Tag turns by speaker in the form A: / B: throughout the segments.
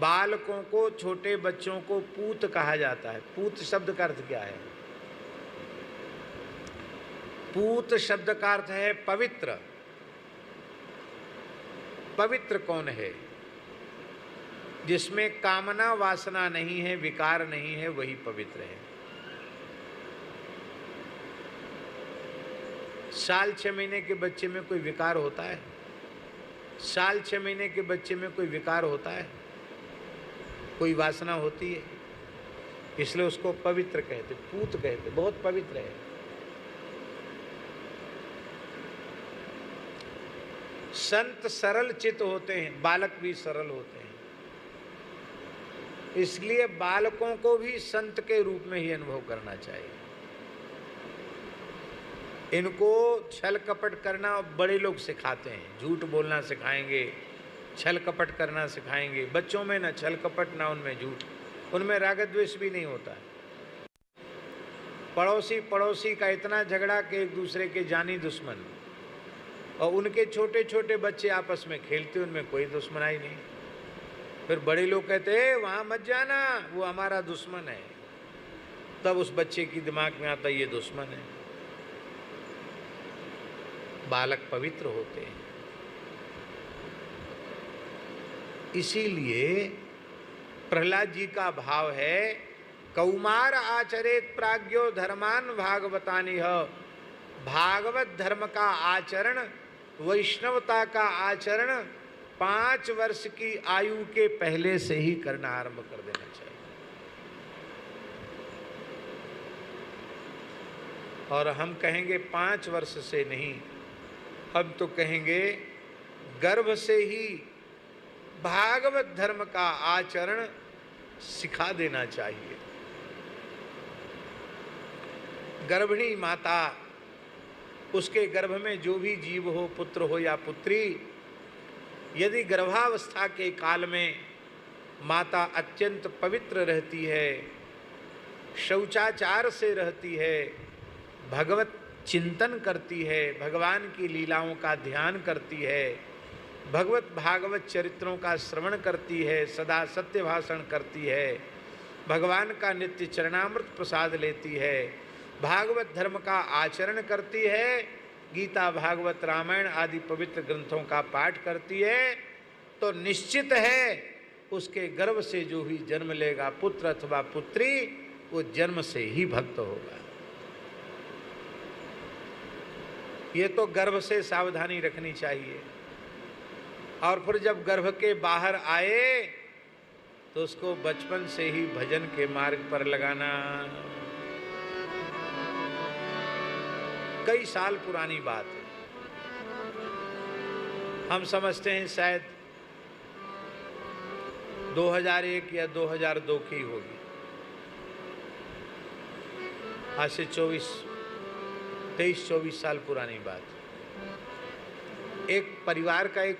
A: बालकों को, छोटे बच्चों को पूत कहा जाता है। पूत शब्द का अर्थ क्या है? पूत शब्द का अर्थ है पवित्र। पवित्र कौन है? जिसमें कामना वासना नहीं है, विकार नहीं है, वही पवित्र है। साल 6 महीने के बच्चे में कोई विकार होता है? साल 6 महीने के बच्चे में कोई विकार होता है? कोई वासना होती है? इसलिए उसको पवित्र कहते, पूत कहते, बहुत पवित्र है। संत सरल चित्त होते हैं, बालक भी सरल होते हैं। इसलिए बालकों को भी संत के रूप में ही अनुभव करना चाहिए। इनको छल कपट करना बड़े लोग सिखाते हैं, झूठ बोलना सिखाएंगे, छल कपट करना सिखाएंगे। बच्चों में ना छल कपट, ना उनमें झूठ, उनमें राग द्वेष भी नहीं होता है। पड़ोसी पड़ोसी का इतना झगड़ा कि एक दूसरे के जानी दुश्मन, और उनके छोटे छोटे बच्चे आपस में खेलते, उनमें कोई दुश्मनाई नहीं। फिर बड़े लोग कहते हैं वहाँ मत जाना, वो हमारा दुश्मन है। तब उस बच्चे की दिमाग में आता ये दुश्मन है। बालक पवित्र होते हैं। इसीलिए प्रहलाद जी का भाव है, कौमार आचरेत प्राज्ञो धर्मान भागवतानिह। भागवत धर्म का आचरण, वैष्णवता का आचरण 5 वर्ष की आयु के पहले से ही करना आरंभ कर देना चाहिए। और हम कहेंगे 5 वर्ष से नहीं, हम तो कहेंगे गर्भ से ही भागवत धर्म का आचरण सिखा देना चाहिए। गर्भिणी माता, उसके गर्भ में जो भी जीव हो, पुत्र हो या पुत्री, यदि गर्भावस्था के काल में माता अत्यंत पवित्र रहती है, शौचाचार से रहती है, भगवत चिंतन करती है, भगवान की लीलाओं का ध्यान करती है, भगवत भागवत चरित्रों का श्रवण करती है, सदा सत्य भाषण करती है, भगवान का नित्य चरणामृत प्रसाद लेती है, भागवत धर्म का आचरण करती है, गीता भागवत रामायण आदि पवित्र ग्रंथों का पाठ करती है, तो निश्चित है उसके गर्भ से जो भी जन्म लेगा पुत्र अथवा पुत्री, वो जन्म से ही भक्त होगा। ये तो गर्भ से सावधानी रखनी चाहिए। और फिर जब गर्भ के बाहर आए तो उसको बचपन से ही भजन के मार्ग पर लगाना। कई साल पुरानी बात है, हम समझते हैं शायद 2001 या 2002 की होगी। आज से 23-24 साल पुरानी बात। एक परिवार का एक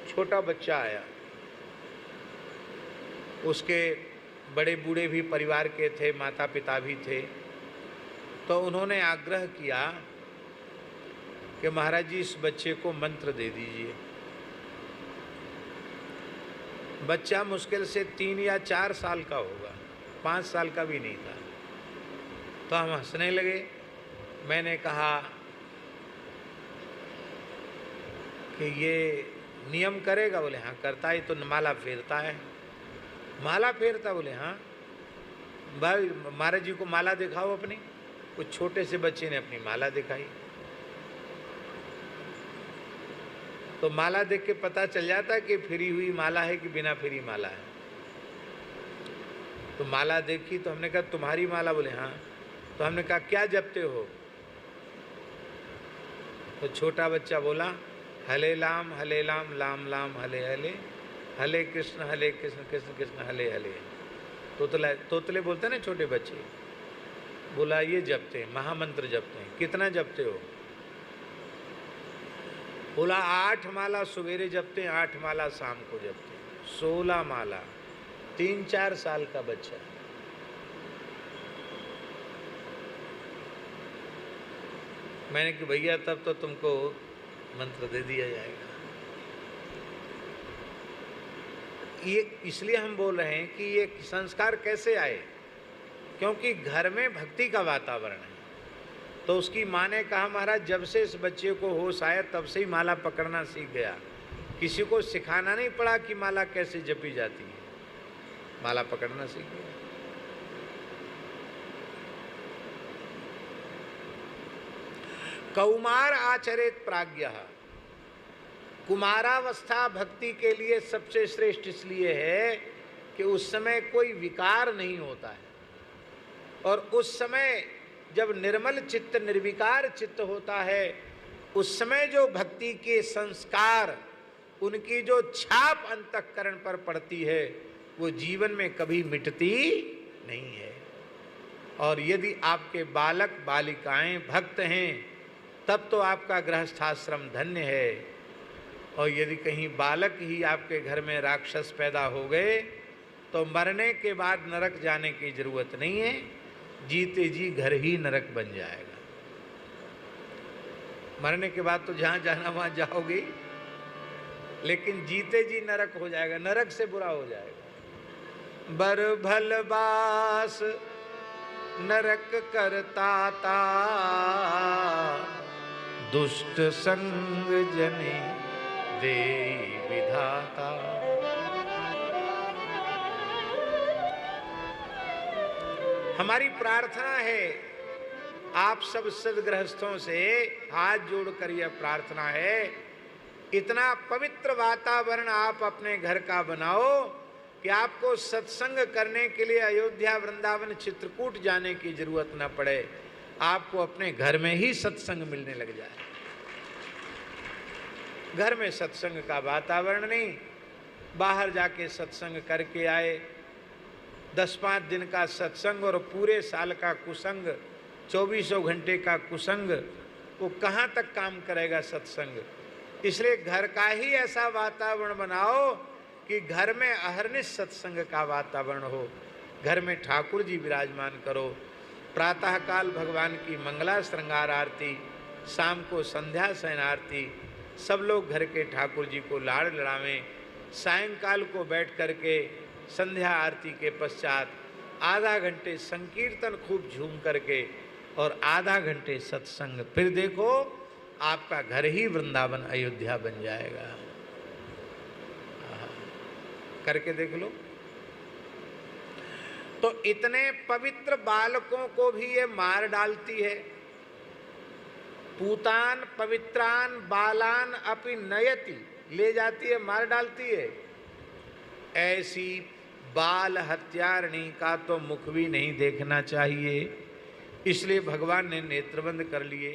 A: छोटा बच्चा आया, उसके बड़े बूढ़े भी परिवार के थे, माता पिता भी थे। तो उन्होंने आग्रह किया कि महाराज जी इस बच्चे को मंत्र दे दीजिए। बच्चा मुश्किल से 3 या 4 साल का होगा, 5 साल का भी नहीं था। तो हम हंसने लगे। मैंने कहा कि ये नियम करेगा? बोले हाँ करता है, तो माला फेरता है। माला फेरता? बोले हाँ। भाई महाराज जी को माला दिखाओ अपनी। कुछ छोटे से बच्चे ने अपनी माला दिखाई, तो माला देख के पता चल जाता कि फिरी हुई माला है कि बिना फिरी माला है। तो माला देखी तो हमने कहा तुम्हारी माला? बोले हाँ। तो हमने कहा क्या जपते हो? तो छोटा बच्चा बोला हले लाम लाम लाम हले हले, हले कृष्ण कृष्ण कृष्ण हले हले। तोतले बोलते हैं ना छोटे बच्चे। बोला ये जपते हैं, महामंत्र जपते हैं। कितना जपते हो? बोला 8 माला सवेरे जपते हैं, 8 माला शाम को जपते हैं, 16 माला। 3-4 साल का बच्चा। मैंने कि भैया तब तो तुमको मंत्र दे दिया जाएगा। ये इसलिए हम बोल रहे हैं कि ये संस्कार कैसे आए, क्योंकि घर में भक्ति का वातावरण है। तो उसकी माँ ने कहा महाराज जब से इस बच्चे को होश आया तब से ही माला पकड़ना सीख गया, किसी को सिखाना नहीं पड़ा कि माला कैसे जपी जाती है, माला पकड़ना सीख गया। कौमार आचरित प्राज्ञः, कुमारावस्था भक्ति के लिए सबसे श्रेष्ठ इसलिए है कि उस समय कोई विकार नहीं होता है, और उस समय जब निर्मल चित्त निर्विकार चित्त होता है, उस समय जो भक्ति के संस्कार, उनकी जो छाप अंतःकरण पर पड़ती है वो जीवन में कभी मिटती नहीं है। और यदि आपके बालक बालिकाएं भक्त हैं तब तो आपका गृहस्थाश्रम धन्य है, और यदि कहीं बालक ही आपके घर में राक्षस पैदा हो गए तो मरने के बाद नरक जाने की जरूरत नहीं है, जीते जी घर ही नरक बन जाएगा। मरने के बाद तो जहाँ जाना वहाँ जाओगे, लेकिन जीते जी नरक हो जाएगा, नरक से बुरा हो जाएगा। बर भल बास नरक करता ता, दुष्ट संग जने दे विधाता। हमारी प्रार्थना है, आप सब सदगृहस्थों से हाथ जोड़कर यह प्रार्थना है, इतना पवित्र वातावरण आप अपने घर का बनाओ कि आपको सत्संग करने के लिए अयोध्या वृंदावन चित्रकूट जाने की जरूरत न पड़े, आपको अपने घर में ही सत्संग मिलने लग जाए। घर में सत्संग का वातावरण नहीं, बाहर जाके सत्संग करके आए, 10-5 दिन का सत्संग और पूरे साल का कुसंग, 24 घंटे का कुसंग, वो कहाँ तक काम करेगा सत्संग। इसलिए घर का ही ऐसा वातावरण बनाओ कि घर में अहर्निश सत्संग का वातावरण हो। घर में ठाकुर जी विराजमान करो, प्रातःकाल भगवान की मंगला श्रृंगार आरती, शाम को संध्या शयन आरती, सब लोग घर के ठाकुर जी को लाड़ लड़ावें। सायंकाल को बैठ करके संध्या आरती के पश्चात आधा घंटे संकीर्तन खूब झूम करके और आधा घंटे सत्संग, फिर देखो आपका घर ही वृंदावन अयोध्या बन जाएगा। करके देख लो। तो इतने पवित्र बालकों को भी ये मार डालती है। पूतान पवित्रान बालान अपि नयति, ले जाती है, मार डालती है। ऐसी बाल हत्यारणी का तो मुख भी नहीं देखना चाहिए, इसलिए भगवान ने नेत्रबंद कर लिए।